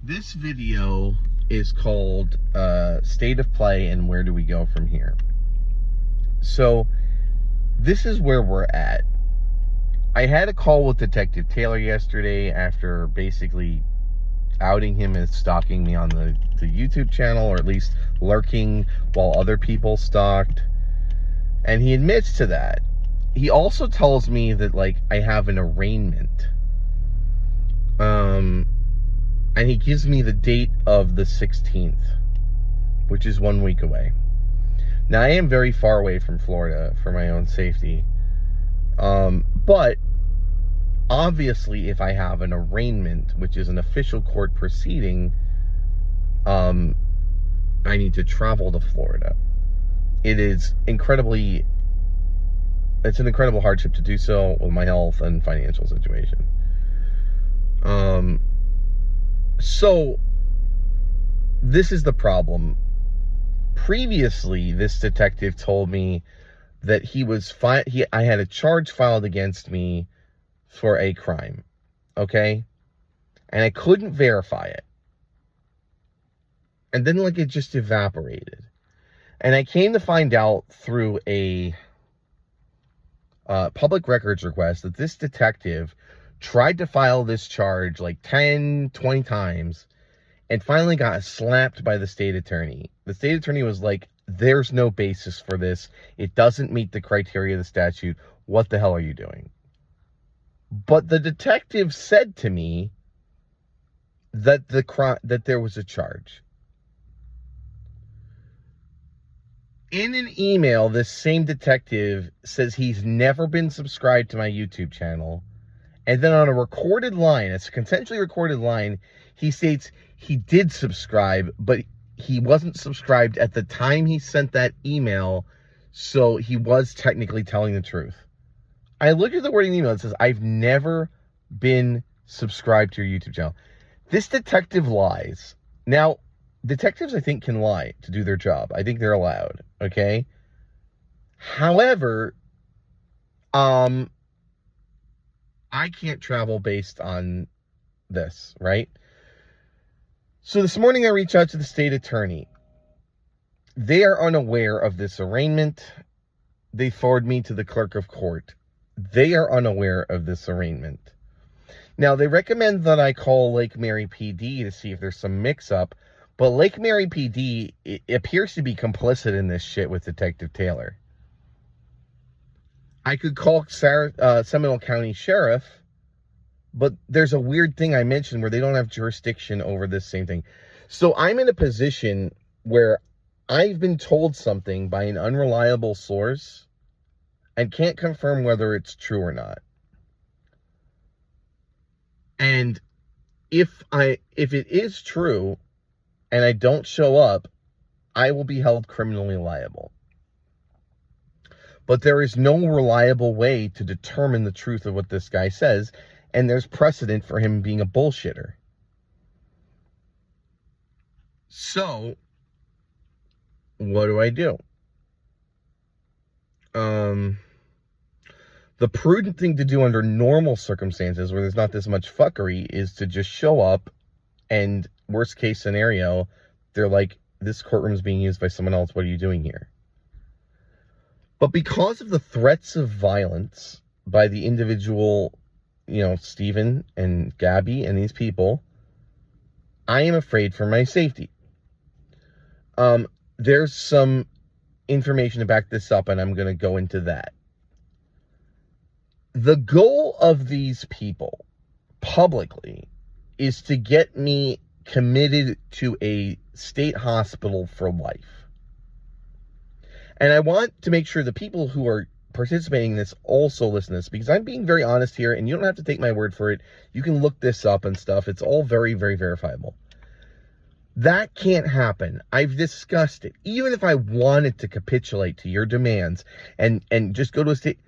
This video is called State of Play and Where Do We Go From Here? So, this is where we're at. I had a call with Detective Taylor yesterday after basically outing him as stalking me on the YouTube channel, or at least lurking while other people stalked. And he admits to that. He also tells me that, like, I have an arraignment. And he gives me the date of the 16th, which is 1 week away. Now, I am very far away from Florida for my own safety. But obviously, if I have an arraignment, which is an official court proceeding, I need to travel to Florida. It's an incredible hardship to do so with my health and financial situation. So this is the problem. Previously, this detective told me that I had a charge filed against me for a crime, okay? And I couldn't verify it. And then, like, it just evaporated. And I came to find out through a public records request that this detective tried to file this charge like 10, 20 times and finally got slapped by the state attorney. The state attorney was like, there's no basis for this. It doesn't meet the criteria of the statute. What the hell are you doing? But the detective said to me that that there was a charge. In an email, this same detective says he's never been subscribed to my YouTube channel. And then on a recorded line, it's a consensually recorded line, he states he did subscribe, but he wasn't subscribed at the time he sent that email, so he was technically telling the truth. I looked at the wording in the email. It says, I've never been subscribed to your YouTube channel. This detective lies. Now, detectives, I think, can lie to do their job. I think they're allowed, okay? However, I can't travel based on this, right? So this morning I reached out to the state attorney. They are unaware of this arraignment. They forward me to the clerk of court. They are unaware of this arraignment. Now, they recommend that I call Lake Mary PD to see if there's some mix-up, but Lake Mary PD appears to be complicit in this shit with Detective Taylor. I could call Seminole County Sheriff, but there's a weird thing I mentioned where they don't have jurisdiction over this same thing. So I'm in a position where I've been told something by an unreliable source and can't confirm whether it's true or not. And if it is true and I don't show up, I will be held criminally liable. But there is no reliable way to determine the truth of what this guy says, and there's precedent for him being a bullshitter. So, what do I do? The prudent thing to do under normal circumstances where there's not this much fuckery is to just show up, and worst case scenario, they're like, this courtroom's being used by someone else. What are you doing here? But because of the threats of violence by the individual, Stephen and Gabby and these people, I am afraid for my safety. There's some information to back this up, and I'm going to go into that. The goal of these people publicly is to get me committed to a state hospital for life. And I want to make sure the people who are participating in this also listen to this, because I'm being very honest here, and you don't have to take my word for it. You can look this up and stuff. It's all very, very verifiable. That can't happen. I've discussed it. Even if I wanted to capitulate to your demands and just go to a state,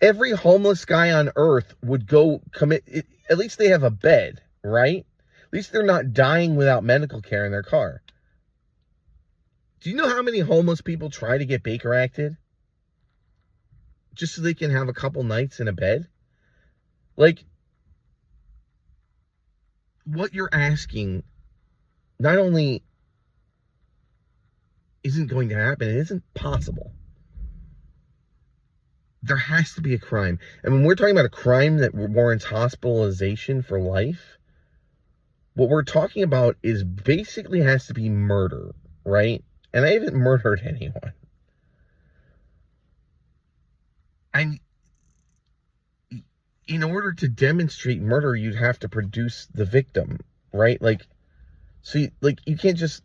every homeless guy on earth would go commit. At least they have a bed, right? At least they're not dying without medical care in their car. Do you know how many homeless people try to get Baker Acted? Just so they can have a couple nights in a bed? Like, what you're asking not only isn't going to happen, it isn't possible. There has to be a crime. And when we're talking about a crime that warrants hospitalization for life, what we're talking about is basically has to be murder, right? And I haven't murdered anyone. And in order to demonstrate murder, you'd have to produce the victim, right? Like, so you can't just,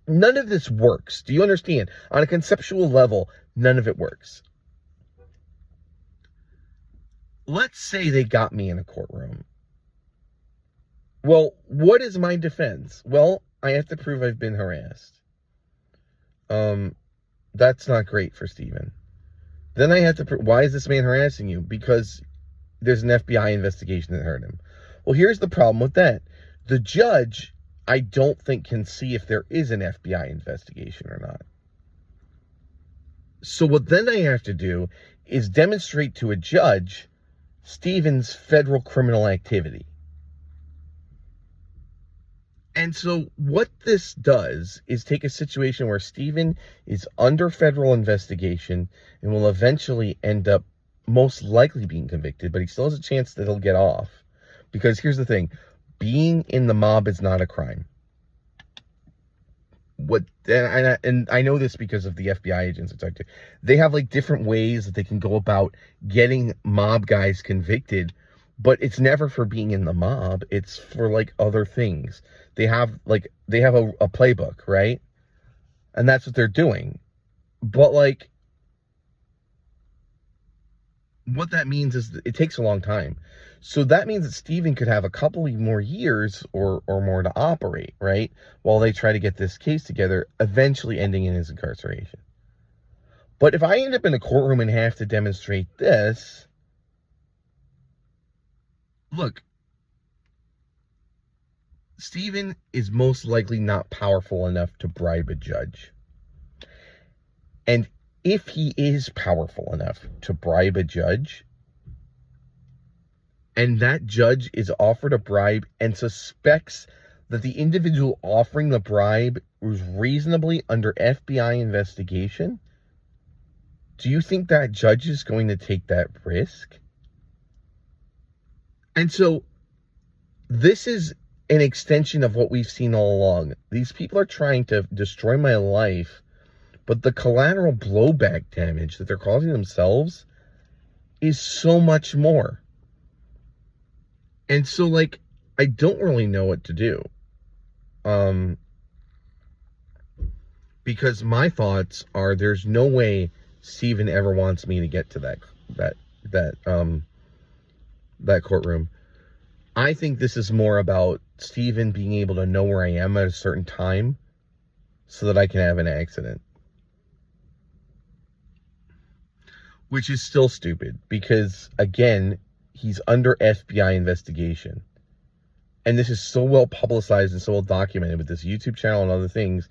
none of this works. Do you understand? On a conceptual level, none of it works. Let's say they got me in a courtroom. Well, what is my defense? Well, I have to prove I've been harassed. That's not great for Steven. Then I have to prove, why is this man harassing you? Because there's an FBI investigation that hurt him. Well, here's the problem with that. The judge, I don't think, can see if there is an FBI investigation or not. So what then I have to do is demonstrate to a judge Steven's federal criminal activity. And so what this does is take a situation where Steven is under federal investigation and will eventually end up most likely being convicted, but he still has a chance that he'll get off. Because here's the thing, being in the mob is not a crime. And I know this because of the FBI agents I talked to. They have like different ways that they can go about getting mob guys convicted, but it's never for being in the mob. It's for like other things. They have a playbook, right? And that's what they're doing. But like, what that means is that it takes a long time. So that means that Steven could have a couple more years or more to operate, right? While they try to get this case together, eventually ending in his incarceration. But if I end up in a courtroom and have to demonstrate this, look, Steven is most likely not powerful enough to bribe a judge. And if he is powerful enough to bribe a judge, and that judge is offered a bribe and suspects that the individual offering the bribe was reasonably under FBI investigation, do you think that judge is going to take that risk? And so this is an extension of what we've seen all along. These people are trying to destroy my life, but the collateral blowback damage that they're causing themselves is so much more. And so, like, I don't really know what to do. Because my thoughts are there's no way Steven ever wants me to get to that courtroom. I think this is more about Steven being able to know where I am at a certain time so that I can have an accident. Which is still stupid because, again, he's under FBI investigation. And this is so well publicized and so well documented with this YouTube channel and other things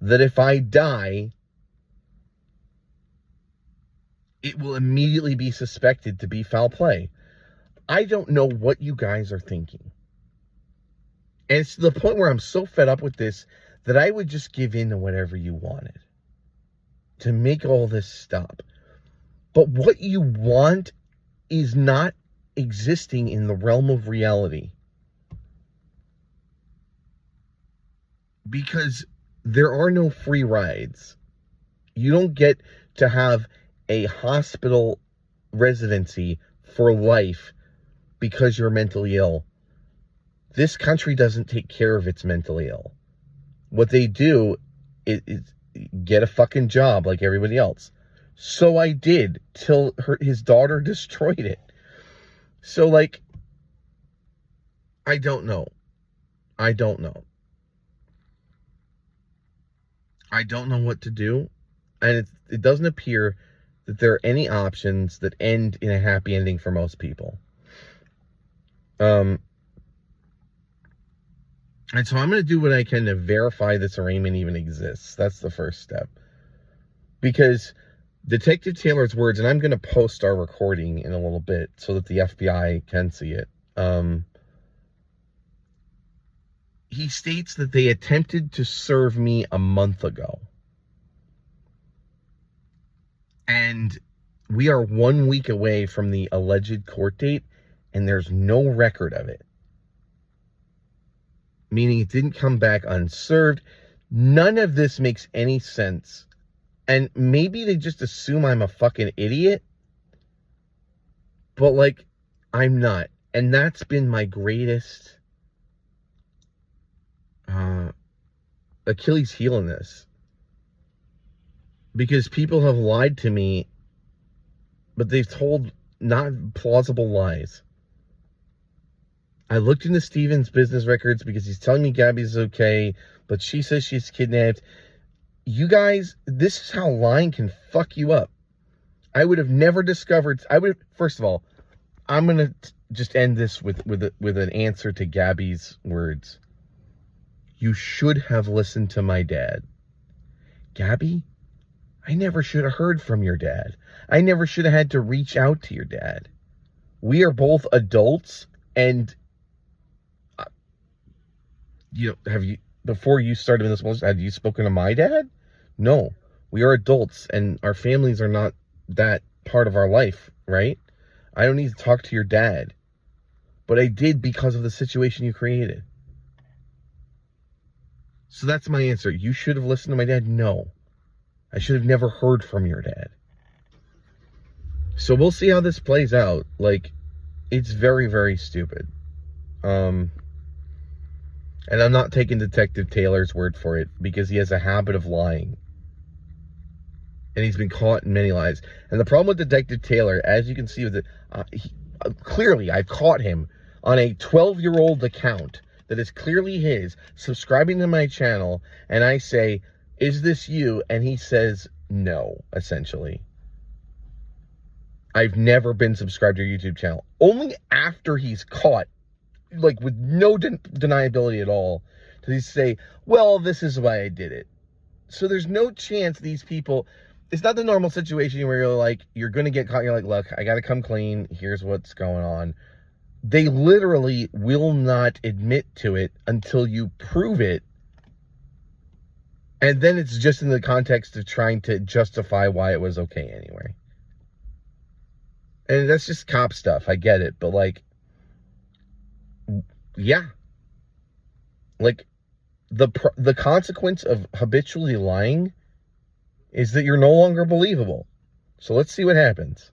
that if I die, it will immediately be suspected to be foul play. I don't know what you guys are thinking. And it's to the point where I'm so fed up with this that I would just give in to whatever you wanted to make all this stop. But what you want is not existing in the realm of reality. Because there are no free rides. You don't get to have a hospital residency for life because you're mentally ill. This country doesn't take care of its mentally ill. What they do is get a fucking job like everybody else. So I did till his daughter destroyed it. So, like, I don't know. I don't know what to do. And it doesn't appear that there are any options that end in a happy ending for most people. And so I'm going to do what I can to verify this arraignment even exists. That's the first step. Because Detective Taylor's words, and I'm going to post our recording in a little bit so that the FBI can see it. he states that they attempted to serve me a month ago. And we are 1 week away from the alleged court date, and there's no record of it. Meaning it didn't come back unserved. None of this makes any sense. And maybe they just assume I'm a fucking idiot. But, like, I'm not. And that's been my greatest Achilles heel in this. Because people have lied to me, but they've told not plausible lies. I looked into Steven's business records because he's telling me Gabby's okay, but she says she's kidnapped. You guys, this is how lying can fuck you up. I would have never discovered... First of all, I'm going to just end this with an answer to Gabby's words. You should have listened to my dad. Gabby, I never should have heard from your dad. I never should have had to reach out to your dad. We are both adults, and before you started in this, had you spoken to my dad? No. We are adults, and our families are not that part of our life, right? I don't need to talk to your dad. But I did because of the situation you created. So that's my answer. You should have listened to my dad? No. I should have never heard from your dad. So we'll see how this plays out. Like, it's very, very stupid. And I'm not taking Detective Taylor's word for it, because he has a habit of lying. And he's been caught in many lies. And the problem with Detective Taylor, as you can see with it, clearly I've caught him on a 12-year-old account that is clearly his, subscribing to my channel, and I say, is this you? And he says no, essentially. I've never been subscribed to your YouTube channel. Only after he's caught, like with no deniability at all, does he say, well, this is why I did it. So there's no chance these people... It's not the normal situation where you're like, you're going to get caught. You're like, look, I got to come clean. Here's what's going on. They literally will not admit to it until you prove it. And then it's just in the context of trying to justify why it was okay anyway. And that's just cop stuff. I get it. But like, yeah. Like, the consequence of habitually lying is that you're no longer believable. So let's see what happens.